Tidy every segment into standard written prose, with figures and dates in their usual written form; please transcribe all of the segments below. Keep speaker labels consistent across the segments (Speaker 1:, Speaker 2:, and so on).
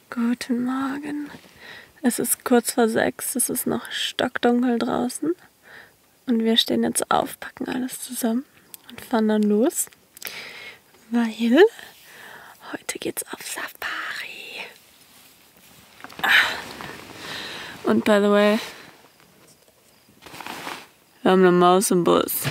Speaker 1: Guten Morgen. Es ist kurz vor 6, es ist noch stockdunkel draußen. Und wir stehen jetzt auf, packen alles zusammen und fahren dann los. Weil heute geht's auf Safari. Und by the way, wir haben eine Maus im Bus.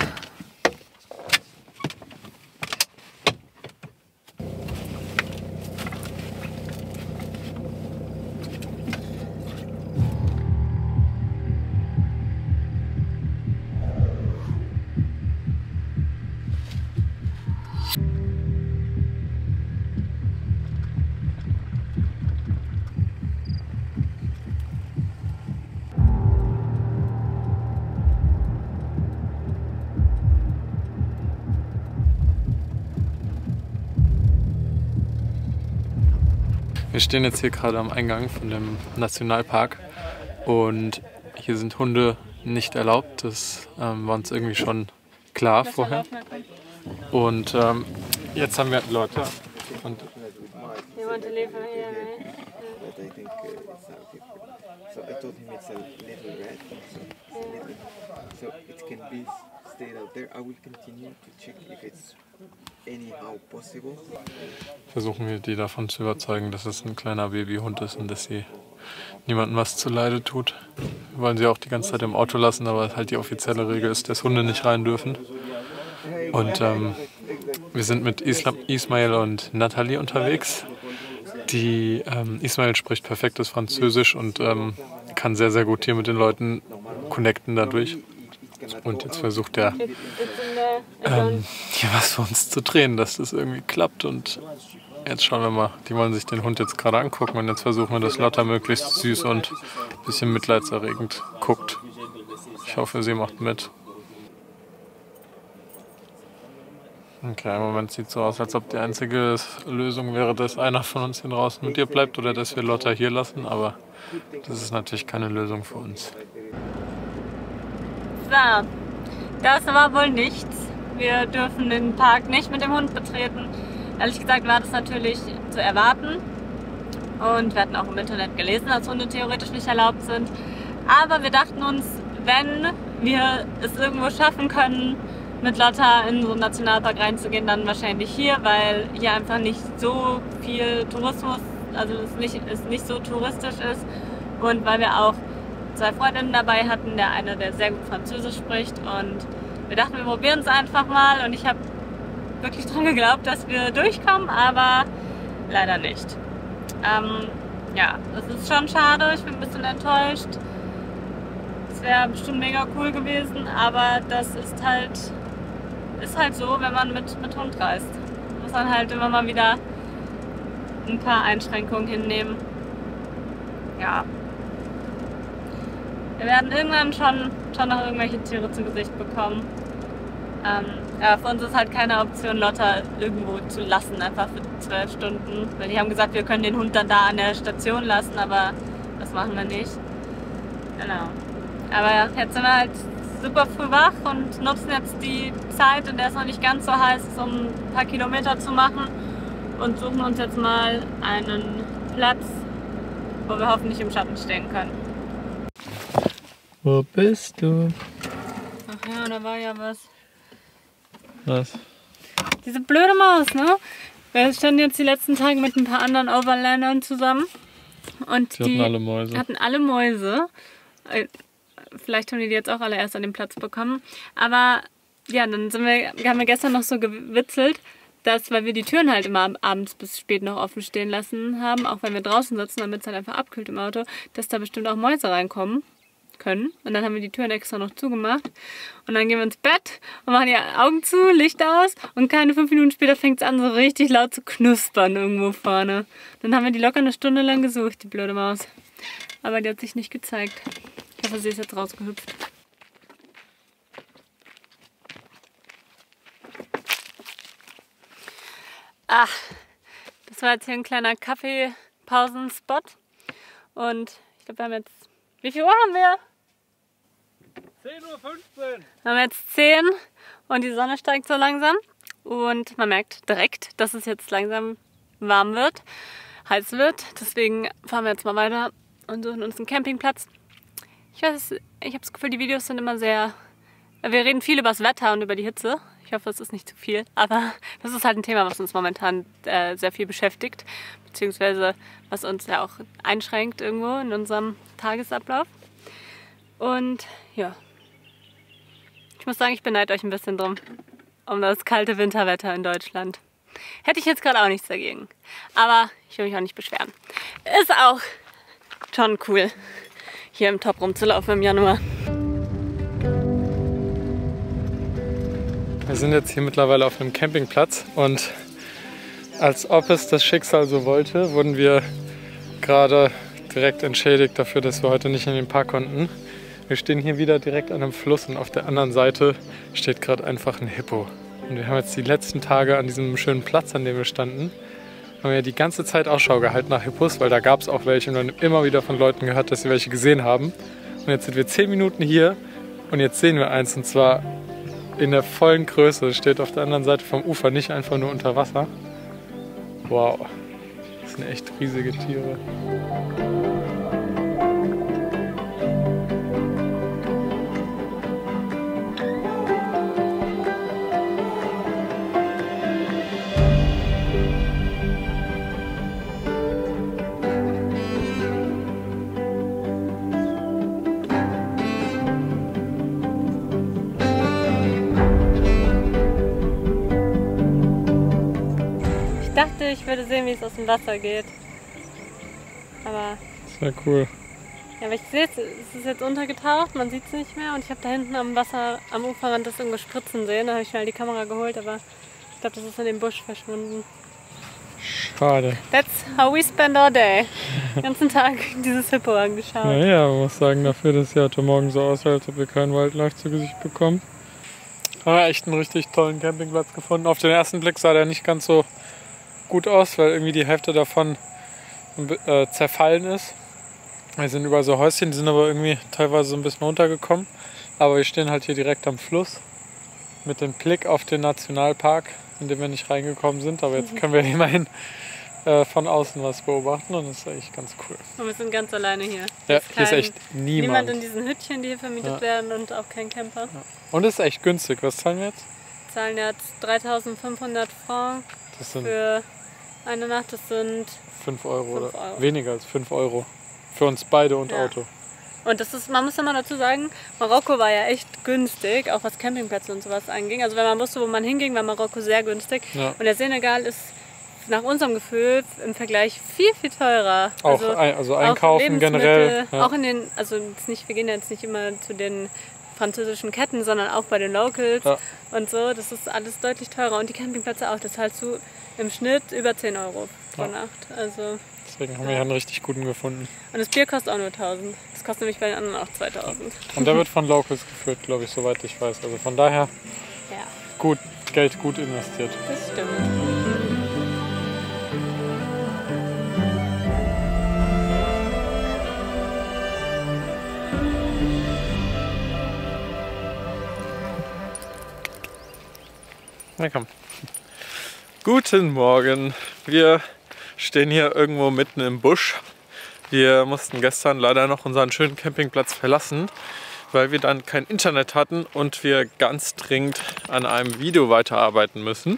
Speaker 2: Wir stehen jetzt hier gerade am Eingang von dem Nationalpark und hier sind Hunde nicht erlaubt. Das war uns irgendwie schon klar vorher. Und jetzt haben wir Leute. Und versuchen wir die davon zu überzeugen, dass es ein kleiner Babyhund ist und dass sie niemandem was zuleide tut. Wir wollen sie auch die ganze Zeit im Auto lassen, aber halt die offizielle Regel ist, dass Hunde nicht rein dürfen. Und wir sind mit Ismail und Nathalie unterwegs. Ismail spricht perfektes Französisch und kann sehr, sehr gut hier mit den Leuten connecten dadurch. Und jetzt versucht er hier was für uns zu drehen, dass das irgendwie klappt. Und jetzt schauen wir mal, die wollen sich den Hund jetzt gerade angucken und jetzt versuchen wir, dass Lotta möglichst süß und ein bisschen mitleidserregend guckt. Ich hoffe, sie macht mit. Okay, im Moment sieht es so aus, als ob die einzige Lösung wäre, dass einer von uns hier draußen mit ihr bleibt oder dass wir Lotta hier lassen, aber das ist natürlich keine Lösung für uns.
Speaker 1: So, das war wohl nichts. Wir dürfen den Park nicht mit dem Hund betreten. Ehrlich gesagt war das natürlich zu erwarten. Und wir hatten auch im Internet gelesen, dass Hunde theoretisch nicht erlaubt sind. Aber wir dachten uns, wenn wir es irgendwo schaffen können, mit Lotta in so einen Nationalpark reinzugehen, dann wahrscheinlich hier, weil hier einfach nicht so viel Tourismus, also es nicht so touristisch ist. Und weil wir auch 2 Freundinnen dabei hatten, der eine, der sehr gut Französisch spricht, und wir dachten, wir probieren es einfach mal und ich habe wirklich dran geglaubt, dass wir durchkommen, aber leider nicht. Ja, das ist schon schade, ich bin ein bisschen enttäuscht. Es wäre bestimmt mega cool gewesen, aber das ist halt so, wenn man mit Hund reist. Muss man halt immer mal wieder ein paar Einschränkungen hinnehmen. Ja. Wir werden irgendwann schon noch irgendwelche Tiere zu Gesicht bekommen. Ja, für uns ist halt keine Option, Lotta irgendwo zu lassen, einfach für 12 Stunden. Weil die haben gesagt, wir können den Hund dann da an der Station lassen, aber das machen wir nicht. Genau. Aber jetzt sind wir halt super früh wach und nutzen jetzt die Zeit, in der es noch nicht ganz so heiß ist, um ein paar Kilometer zu machen. Und suchen uns jetzt mal einen Platz, wo wir hoffentlich im Schatten stehen können.
Speaker 2: Wo bist du?
Speaker 1: Ach ja, da war ja was.
Speaker 2: Was?
Speaker 1: Diese blöde Maus, ne? Wir standen jetzt die letzten Tage mit ein paar anderen Overlandern zusammen. Und die hatten alle Mäuse. Vielleicht haben die jetzt auch alle erst an den Platz bekommen. Aber ja, dann haben wir gestern noch so gewitzelt, dass, weil wir die Türen halt immer abends bis spät noch offen stehen lassen haben, auch wenn wir draußen sitzen, damit es halt einfach abkühlt im Auto, dass da bestimmt auch Mäuse reinkommen können. Und dann haben wir die Türen extra noch zugemacht. Und dann gehen wir ins Bett und machen die Augen zu, Licht aus. Und keine 5 Minuten später fängt es an, so richtig laut zu knuspern irgendwo vorne. Dann haben wir die locker eine Stunde lang gesucht, die blöde Maus. Aber die hat sich nicht gezeigt. Ich hoffe, sie ist jetzt rausgehüpft. Ach, das war jetzt hier ein kleiner Kaffeepausenspot. Und ich glaube, wir haben jetzt... Wie viel Uhr haben wir?
Speaker 2: 10:15 Uhr.
Speaker 1: Wir haben jetzt 10 und die Sonne steigt so langsam. Und man merkt direkt, dass es jetzt langsam warm wird. heiß wird. Deswegen fahren wir jetzt mal weiter und suchen uns einen Campingplatz. Ich weiß, ich habe das Gefühl, die Videos sind immer sehr... Wir reden viel über das Wetter und über die Hitze. Ich hoffe, es ist nicht zu viel. Aber das ist halt ein Thema, was uns momentan sehr viel beschäftigt. Beziehungsweise was uns ja auch einschränkt irgendwo in unserem Tagesablauf. Und ja, ich muss sagen, ich beneide euch ein bisschen drum. Um das kalte Winterwetter in Deutschland. Hätte ich jetzt gerade auch nichts dagegen. Aber ich will mich auch nicht beschweren. Ist auch schon cool, hier im Top rumzulaufen im Januar.
Speaker 2: Wir sind jetzt hier mittlerweile auf einem Campingplatz und als ob es das Schicksal so wollte, wurden wir gerade direkt entschädigt dafür, dass wir heute nicht in den Park konnten. Wir stehen hier wieder direkt an einem Fluss und auf der anderen Seite steht gerade einfach ein Hippo. Und wir haben jetzt die letzten Tage an diesem schönen Platz, an dem wir standen, haben wir die ganze Zeit Ausschau gehalten nach Hippos, weil da gab es auch welche und dann immer wieder von Leuten gehört, dass sie welche gesehen haben. Und jetzt sind wir 10 Minuten hier und jetzt sehen wir eins und zwar in der vollen Größe, steht auf der anderen Seite vom Ufer, nicht einfach nur unter Wasser. Wow, das sind echt riesige Tiere.
Speaker 1: Ich dachte, ich würde sehen, wie es aus dem Wasser geht. Aber...
Speaker 2: Sehr cool.
Speaker 1: Ja, aber ich sehe es ist jetzt untergetaucht, man sieht es nicht mehr. Und ich habe da hinten am Wasser, am Uferrand das irgendwo spritzen sehen. Da habe ich schnell die Kamera geholt, aber ich glaube, das ist in dem Busch verschwunden.
Speaker 2: Schade.
Speaker 1: That's how we spend our day. Den ganzen Tag dieses Hippo angeschaut.
Speaker 2: Naja, man muss sagen, dafür, dass es heute Morgen so aussah, als ob wir kein Wildlife zu Gesicht bekommen. Haben wir echt einen richtig tollen Campingplatz gefunden. Auf den ersten Blick sah der nicht ganz so gut aus, weil irgendwie die Hälfte davon zerfallen ist. Wir sind überall so Häuschen, die sind aber irgendwie teilweise so ein bisschen runtergekommen. Aber wir stehen halt hier direkt am Fluss mit dem Blick auf den Nationalpark, in dem wir nicht reingekommen sind. Aber jetzt können wir immerhin von außen was beobachten und das ist eigentlich ganz cool.
Speaker 1: Und wir sind ganz alleine hier.
Speaker 2: Ja, hier ist echt niemand.
Speaker 1: Niemand in diesen Hütchen, die hier vermietet werden und auch kein Camper.
Speaker 2: Ja. Und es ist echt günstig. Was zahlen wir jetzt?
Speaker 1: Wir zahlen jetzt 3.500 Francs
Speaker 2: Das sind
Speaker 1: für eine Nacht. Das sind
Speaker 2: 5 Euro,
Speaker 1: 5
Speaker 2: oder
Speaker 1: Euro.
Speaker 2: weniger als 5 Euro. Für uns beide und
Speaker 1: Ja.
Speaker 2: Auto.
Speaker 1: Und das ist, man muss ja mal dazu sagen, Marokko war ja echt günstig, auch was Campingplätze und sowas anging. Also wenn man wusste, wo man hinging, war Marokko sehr günstig.
Speaker 2: Ja.
Speaker 1: Und der Senegal ist nach unserem Gefühl im Vergleich viel, viel teurer.
Speaker 2: Auch also einkaufen generell. Ja.
Speaker 1: Auch in den, also jetzt nicht, wir gehen jetzt nicht immer zu den französischen Ketten, sondern auch bei den Locals
Speaker 2: Ja.
Speaker 1: und so. Das ist alles deutlich teurer. Und die Campingplätze auch, das zahlst du im Schnitt über 10 Euro pro
Speaker 2: Ja.
Speaker 1: Nacht. Also,
Speaker 2: Deswegen haben wir hier einen richtig guten gefunden.
Speaker 1: und das Bier kostet auch nur 1.000. Das kostet nämlich bei den anderen auch 2.000.
Speaker 2: Und der wird von Locals geführt, glaube ich, soweit ich weiß. Also von daher
Speaker 1: Ja,
Speaker 2: gut, Geld gut investiert.
Speaker 1: das stimmt.
Speaker 2: Na komm. Guten Morgen. Wir stehen hier irgendwo mitten im Busch. Wir mussten gestern leider noch unseren schönen Campingplatz verlassen, weil wir dann kein Internet hatten und wir ganz dringend an einem Video weiterarbeiten müssen.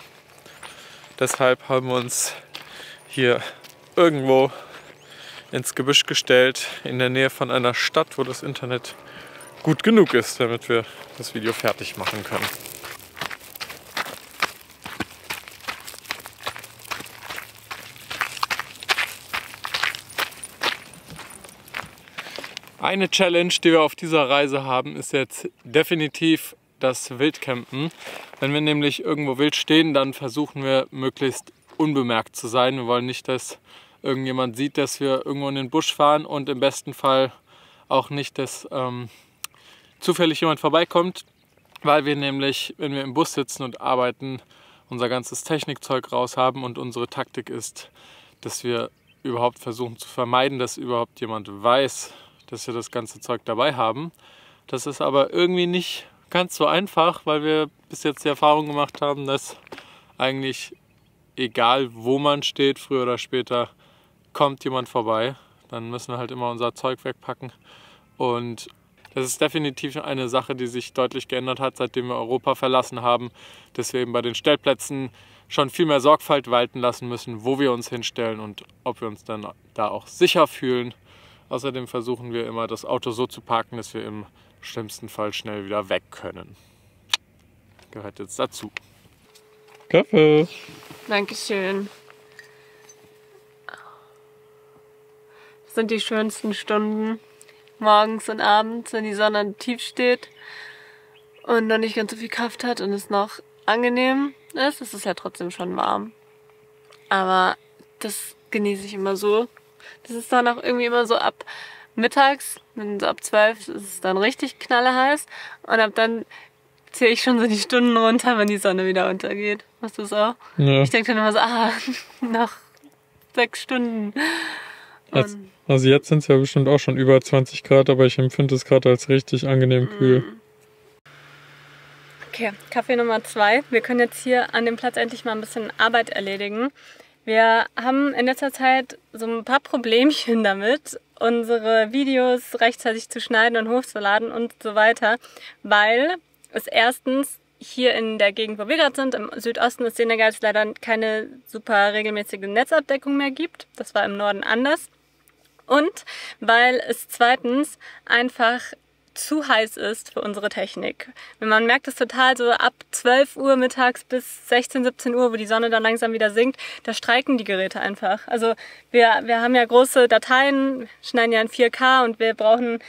Speaker 2: Deshalb haben wir uns hier irgendwo ins Gebüsch gestellt, in der Nähe von einer Stadt, wo das Internet gut genug ist, damit wir das Video fertig machen können. Eine Challenge, die wir auf dieser Reise haben, ist jetzt definitiv das Wildcampen. Wenn wir nämlich irgendwo wild stehen, dann versuchen wir möglichst unbemerkt zu sein. Wir wollen nicht, dass irgendjemand sieht, dass wir irgendwo in den Busch fahren und im besten Fall auch nicht, dass zufällig jemand vorbeikommt, weil wir nämlich, wenn wir im Bus sitzen und arbeiten, unser ganzes Technikzeug raus haben und unsere Taktik ist, dass wir überhaupt versuchen zu vermeiden, dass überhaupt jemand weiß, dass wir das ganze Zeug dabei haben. Das ist aber irgendwie nicht ganz so einfach, weil wir bis jetzt die Erfahrung gemacht haben, dass eigentlich egal wo man steht, früher oder später kommt jemand vorbei. Dann müssen wir halt immer unser Zeug wegpacken. Und das ist definitiv eine Sache, die sich deutlich geändert hat, seitdem wir Europa verlassen haben, dass wir eben bei den Stellplätzen schon viel mehr Sorgfalt walten lassen müssen, wo wir uns hinstellen und ob wir uns dann da auch sicher fühlen. Außerdem versuchen wir immer, das Auto so zu parken, dass wir im schlimmsten Fall schnell wieder weg können. Gehört jetzt dazu.
Speaker 3: Kaffee.
Speaker 1: Dankeschön. Das sind die schönsten Stunden. Morgens und abends, wenn die Sonne tief steht und noch nicht ganz so viel Kraft hat und es noch angenehm ist. Es ist ja trotzdem schon warm. Aber das genieße ich immer so. Das ist dann auch irgendwie immer so ab mittags, so ab 12 ist es dann richtig knalleheiß und ab dann zähle ich schon so die Stunden runter, wenn die Sonne wieder untergeht. Machst du das auch?
Speaker 3: Ja.
Speaker 1: Ich denke dann immer so, noch 6 Stunden.
Speaker 3: Also jetzt sind es ja bestimmt auch schon über 20 Grad, aber ich empfinde es gerade als richtig angenehm kühl.
Speaker 1: Okay, Kaffee Nummer 2. Wir können jetzt hier an dem Platz endlich mal ein bisschen Arbeit erledigen. Wir haben in letzter Zeit so ein paar Problemchen damit, unsere Videos rechtzeitig zu schneiden und hochzuladen und so weiter, weil es erstens hier in der Gegend, wo wir gerade sind, im Südosten des Senegals, leider keine super regelmäßige Netzabdeckung mehr gibt. Das war im Norden anders. Und weil es zweitens einfach zu heiß ist für unsere Technik. Man merkt es total so ab 12 Uhr mittags bis 16, 17 Uhr, wo die Sonne dann langsam wieder sinkt, da streiken die Geräte einfach. Also wir haben ja große Dateien, schneiden ja in 4K und wir brauchen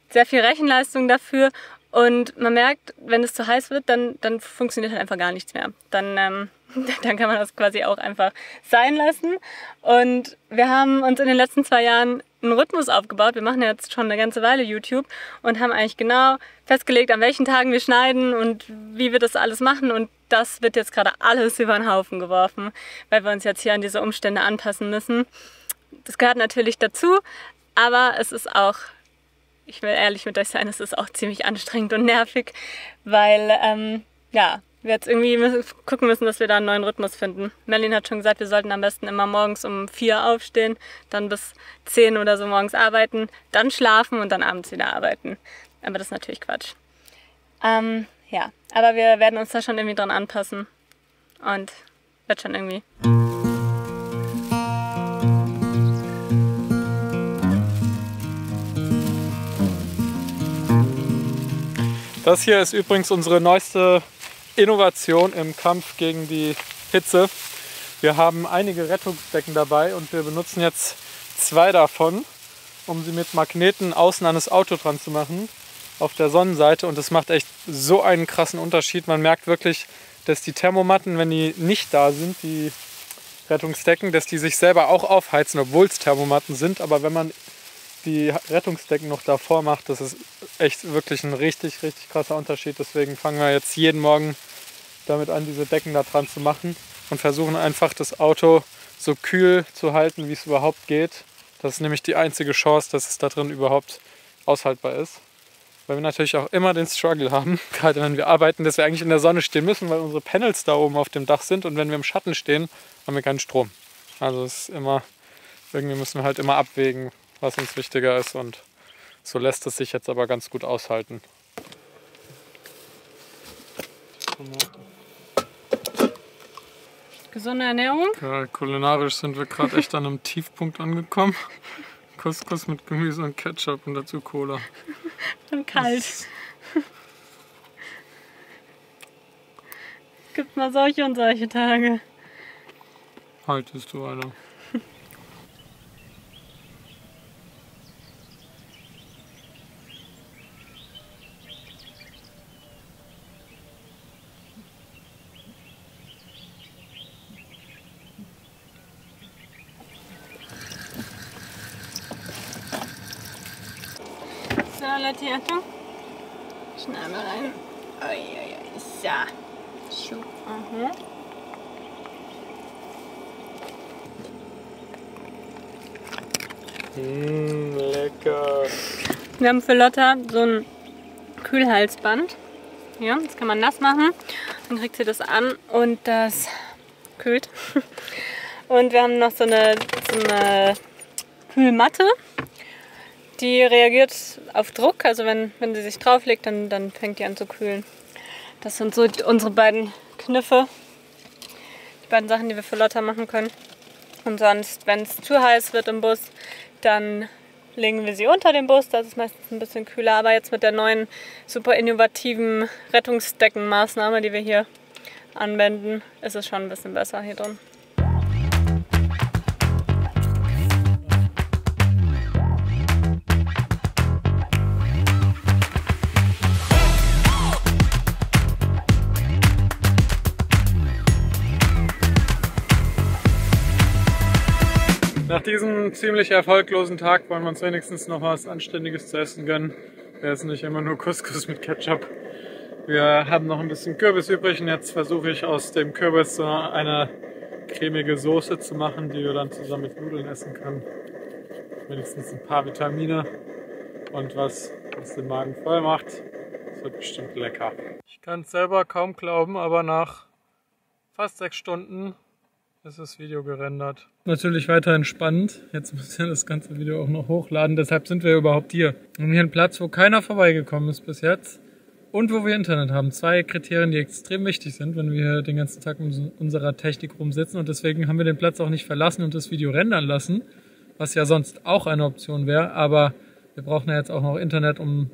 Speaker 1: sehr viel Rechenleistung dafür. Und man merkt, wenn es zu heiß wird, dann funktioniert halt einfach gar nichts mehr. Dann kann man das quasi auch einfach sein lassen. Und wir haben uns in den letzten 2 Jahren einen Rhythmus aufgebaut. Wir machen ja jetzt schon eine ganze Weile YouTube und haben eigentlich genau festgelegt, an welchen Tagen wir schneiden und wie wir das alles machen. Und das wird jetzt gerade alles über den Haufen geworfen, weil wir uns jetzt hier an diese Umstände anpassen müssen. Das gehört natürlich dazu, aber es ist auch, ich will ehrlich mit euch sein, es ist auch ziemlich anstrengend und nervig, weil wir jetzt irgendwie gucken müssen, dass wir da einen neuen Rhythmus finden. Merlin hat schon gesagt, wir sollten am besten immer morgens um 4 aufstehen, dann bis 10 oder so morgens arbeiten, dann schlafen und dann abends wieder arbeiten. Aber das ist natürlich Quatsch. Aber wir werden uns da schon irgendwie dran anpassen und wird schon irgendwie.
Speaker 2: Das hier ist übrigens unsere neueste Innovation im Kampf gegen die Hitze. Wir haben einige Rettungsdecken dabei und wir benutzen jetzt 2 davon, um sie mit Magneten außen an das Auto dran zu machen, auf der Sonnenseite. Und das macht echt so einen krassen Unterschied. Man merkt wirklich, dass die Thermomatten, wenn die nicht da sind, die Rettungsdecken, dass die sich selber auch aufheizen, obwohl es Thermomatten sind. Aber wenn man die Rettungsdecken noch davor macht, das ist echt wirklich ein richtig, richtig krasser Unterschied. Deswegen fangen wir jetzt jeden Morgen damit an, diese Decken da dran zu machen und versuchen einfach das Auto so kühl zu halten, wie es überhaupt geht. Das ist nämlich die einzige Chance, dass es da drin überhaupt aushaltbar ist. Weil wir natürlich auch immer den Struggle haben, gerade wenn wir arbeiten, dass wir eigentlich in der Sonne stehen müssen, weil unsere Panels da oben auf dem Dach sind und wenn wir im Schatten stehen, haben wir keinen Strom. Also es ist immer, irgendwie müssen wir halt immer abwägen, was uns wichtiger ist und so lässt es sich jetzt aber ganz gut aushalten.
Speaker 1: Gesunde Ernährung?
Speaker 2: Ja, kulinarisch sind wir gerade echt an einem Tiefpunkt angekommen. Couscous mit Gemüse und Ketchup und dazu Cola.
Speaker 1: Und kalt. Gibt mal solche und solche Tage.
Speaker 2: Haltest du, Alter.
Speaker 1: So, Leute, Achtung. Schnell mal rein. So.
Speaker 2: Lecker.
Speaker 1: Wir haben für Lotta so ein Kühlhalsband. Ja, das kann man nass machen. Dann kriegt sie das an und das kühlt. Und wir haben noch so eine Kühlmatte. Die reagiert auf Druck, also wenn sie sich drauflegt, dann fängt die an zu kühlen. Das sind so unsere beiden Kniffe, die beiden Sachen, die wir für Lotta machen können. Und sonst, wenn es zu heiß wird im Bus, dann legen wir sie unter den Bus, das ist meistens ein bisschen kühler. Aber jetzt mit der neuen, super innovativen Rettungsdeckenmaßnahme, die wir hier anwenden, ist es schon ein bisschen besser hier drin.
Speaker 3: Nach diesem ziemlich erfolglosen Tag wollen wir uns wenigstens noch was Anständiges zu essen gönnen. Wir essen nicht immer nur Couscous mit Ketchup. Wir haben noch ein bisschen Kürbis übrig und jetzt versuche ich aus dem Kürbis so eine cremige Soße zu machen, die wir dann zusammen mit Nudeln essen können. Wenigstens ein paar Vitamine und was den Magen voll macht. Das wird bestimmt lecker. Ich kann es selber kaum glauben, aber nach fast 6 Stunden ist das Video gerendert. Natürlich weiterhin spannend. Jetzt müssen wir das ganze Video auch noch hochladen. Deshalb sind wir überhaupt hier. Wir haben hier einen Platz, wo keiner vorbeigekommen ist bis jetzt. Und wo wir Internet haben. 2 Kriterien, die extrem wichtig sind, wenn wir den ganzen Tag in unserer Technik rumsitzen. Und deswegen haben wir den Platz auch nicht verlassen und das Video rendern lassen. Was ja sonst auch eine Option wäre. Aber wir brauchen ja jetzt auch noch Internet, um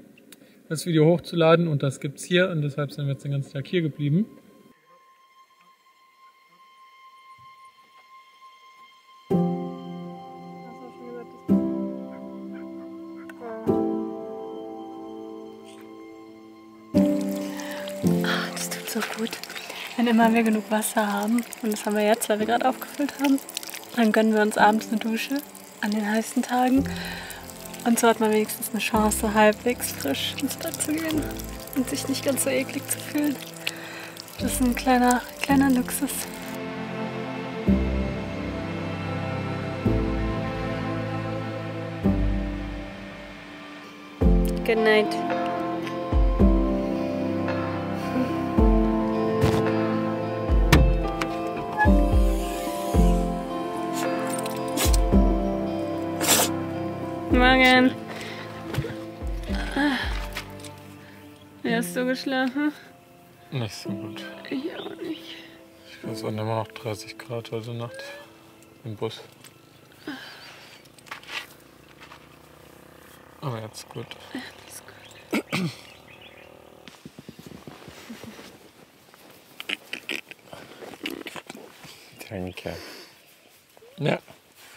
Speaker 3: das Video hochzuladen. Und das gibt's hier. Und deshalb sind wir jetzt den ganzen Tag hier geblieben.
Speaker 1: So gut. Wenn immer wir genug Wasser haben, und das haben wir jetzt, weil wir gerade aufgefüllt haben, dann gönnen wir uns abends eine Dusche an den heißen Tagen. Und so hat man wenigstens eine Chance, halbwegs frisch ins Bett zu gehen und sich nicht ganz so eklig zu fühlen. Das ist ein kleiner Luxus. Good night. Morgen. Wie hast du geschlafen?
Speaker 2: Nicht so gut.
Speaker 1: Ich auch nicht.
Speaker 2: Ich glaube, es waren immer noch 30 Grad heute Nacht im Bus. Aber jetzt gut.
Speaker 1: Ist gut.
Speaker 2: Danke. Ja.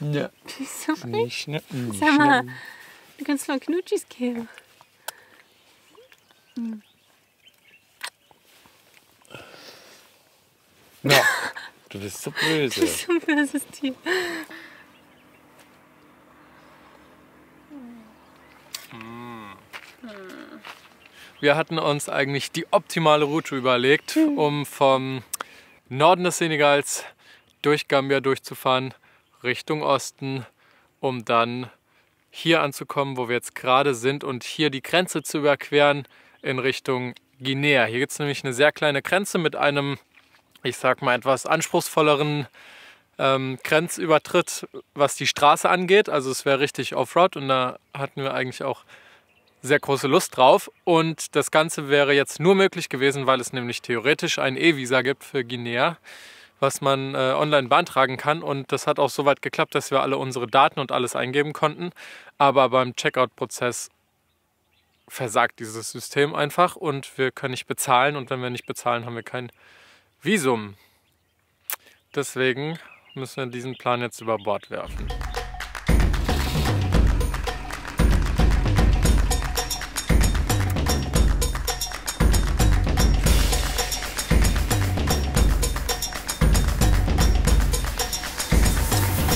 Speaker 2: Ja.
Speaker 1: Das ist so
Speaker 2: Nicht schnappen.
Speaker 1: Sag mal, du kannst noch Knutschis geben.
Speaker 2: Ja, du bist so böse.
Speaker 1: Das ist so ein böses Tier.
Speaker 2: Wir hatten uns eigentlich die optimale Route überlegt, um vom Norden des Senegals durch Gambia durchzufahren, Richtung Osten, um dann hier anzukommen, wo wir jetzt gerade sind und hier die Grenze zu überqueren in Richtung Guinea. Hier gibt es nämlich eine sehr kleine Grenze mit einem, ich sag mal, etwas anspruchsvolleren Grenzübertritt, was die Straße angeht. Also es wäre richtig Offroad und da hatten wir eigentlich auch sehr große Lust drauf. Und das Ganze wäre jetzt nur möglich gewesen, weil es nämlich theoretisch ein E-Visa gibt für Guinea, was man online beantragen kann. Und das hat auch so weit geklappt, dass wir alle unsere Daten und alles eingeben konnten. Aber beim Checkout-Prozess versagt dieses System einfach und wir können nicht bezahlen. Und wenn wir nicht bezahlen, haben wir kein Visum. Deswegen müssen wir diesen Plan jetzt über Bord werfen.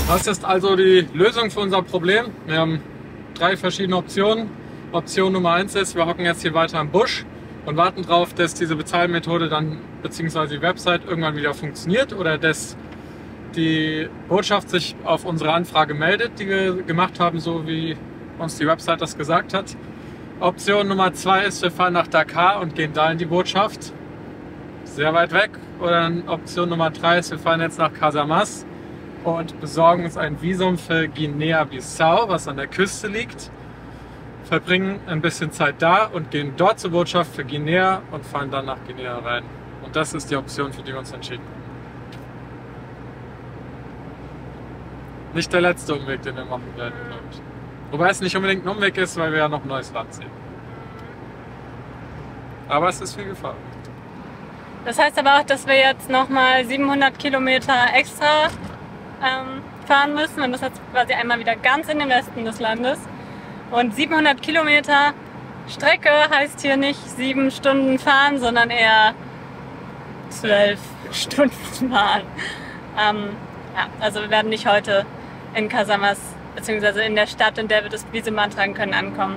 Speaker 3: Das ist also die Lösung für unser Problem. Wir haben 3 verschiedene Optionen. Option Nummer 1 ist, wir hocken jetzt hier weiter im Busch und warten darauf, dass diese Bezahlmethode dann bzw. die Website irgendwann wieder funktioniert oder dass die Botschaft sich auf unsere Anfrage meldet, die wir gemacht haben, so wie uns die Website das gesagt hat. Option Nummer 2 ist, wir fahren nach Dakar und gehen da in die Botschaft. Sehr weit weg. Oder Option Nummer 3 ist, wir fahren jetzt nach Casamance und besorgen uns ein Visum für Guinea-Bissau, was an der Küste liegt. Verbringen ein bisschen Zeit da und gehen dort zur Botschaft für Guinea und fahren dann nach Guinea rein. Und das ist die Option, für die wir uns entschieden haben. Nicht der letzte Umweg, den wir machen werden, glaube ich. Wobei es nicht unbedingt ein Umweg ist, weil wir ja noch ein neues Land sehen. Aber es ist viel Gefahr.
Speaker 1: Das heißt aber auch, dass wir jetzt nochmal 700 Kilometer extra fahren müssen. Wir müssen jetzt quasi einmal wieder ganz in den Westen des Landes. Und 700 Kilometer Strecke heißt hier nicht 7 Stunden fahren, sondern eher 12 Stunden fahren. Ja, also wir werden nicht heute in Casamas, beziehungsweise in der Stadt, in der wir das Visum beantragen können, ankommen.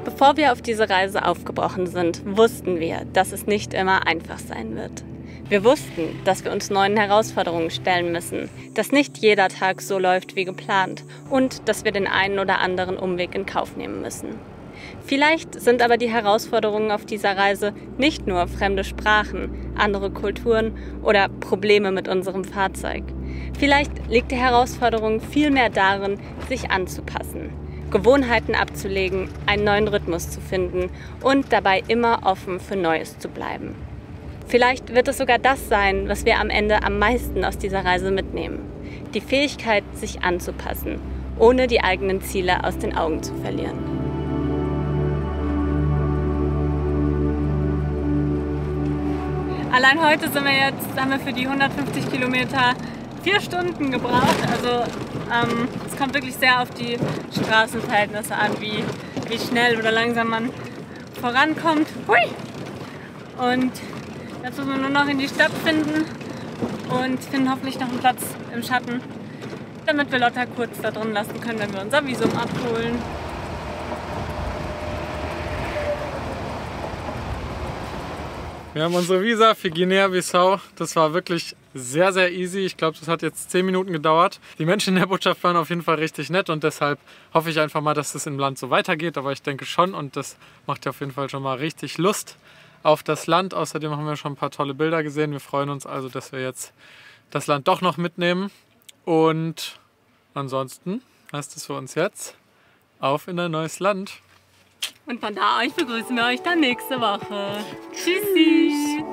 Speaker 1: Bevor wir auf diese Reise aufgebrochen sind, wussten wir, dass es nicht immer einfach sein wird. Wir wussten, dass wir uns neuen Herausforderungen stellen müssen, dass nicht jeder Tag so läuft wie geplant und dass wir den einen oder anderen Umweg in Kauf nehmen müssen. Vielleicht sind aber die Herausforderungen auf dieser Reise nicht nur fremde Sprachen, andere Kulturen oder Probleme mit unserem Fahrzeug. Vielleicht liegt die Herausforderung vielmehr darin, sich anzupassen, Gewohnheiten abzulegen, einen neuen Rhythmus zu finden und dabei immer offen für Neues zu bleiben. Vielleicht wird es sogar das sein, was wir am Ende am meisten aus dieser Reise mitnehmen. Die Fähigkeit, sich anzupassen, ohne die eigenen Ziele aus den Augen zu verlieren. Allein heute haben wir für die 150 Kilometer 4 Stunden gebraucht. Also es kommt wirklich sehr auf die Straßenverhältnisse an, wie schnell oder langsam man vorankommt. Hui! Und jetzt müssen wir nur noch in die Stadt finden und finden hoffentlich noch einen Platz im Schatten, damit wir Lotta kurz da drin lassen können, wenn wir unser Visum abholen.
Speaker 3: Wir haben unsere Visa für Guinea-Bissau. Das war wirklich sehr, sehr easy. Ich glaube, das hat jetzt 10 Minuten gedauert. Die Menschen in der Botschaft waren auf jeden Fall richtig nett und deshalb hoffe ich einfach mal, dass das im Land so weitergeht. Aber ich denke schon und das macht ja auf jeden Fall schon mal richtig Lust auf das Land. Außerdem haben wir schon ein paar tolle Bilder gesehen. Wir freuen uns also, dass wir jetzt das Land doch noch mitnehmen. Und ansonsten heißt es für uns jetzt auf in ein neues Land.
Speaker 1: Und von da aus begrüßen wir euch dann nächste Woche. Tschüssi!